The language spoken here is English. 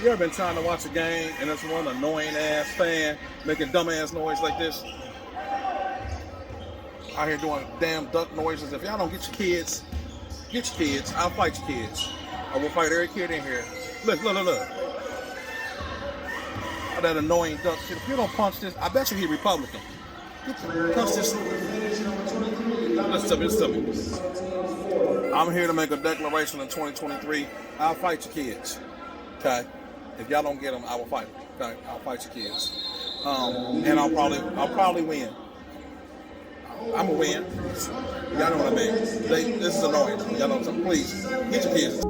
You ever been trying to watch a game and there's one annoying ass fan making dumb ass noise like this? Out here doing damn duck noises. If y'all don't get your kids. I'll fight your kids. I will fight every kid in here. Look. That annoying duck shit. If you don't punch this, I bet you he Republican. Punch this. Listen to me. I'm here to make a declaration in 2023. I'll fight your kids. Okay? If y'all don't get them, I will fight them. Okay? I'll fight your kids. And I'll probably win. I'm gonna win. Y'all know what I mean. This is annoying. Y'all know what I'm saying? Please, get your kids.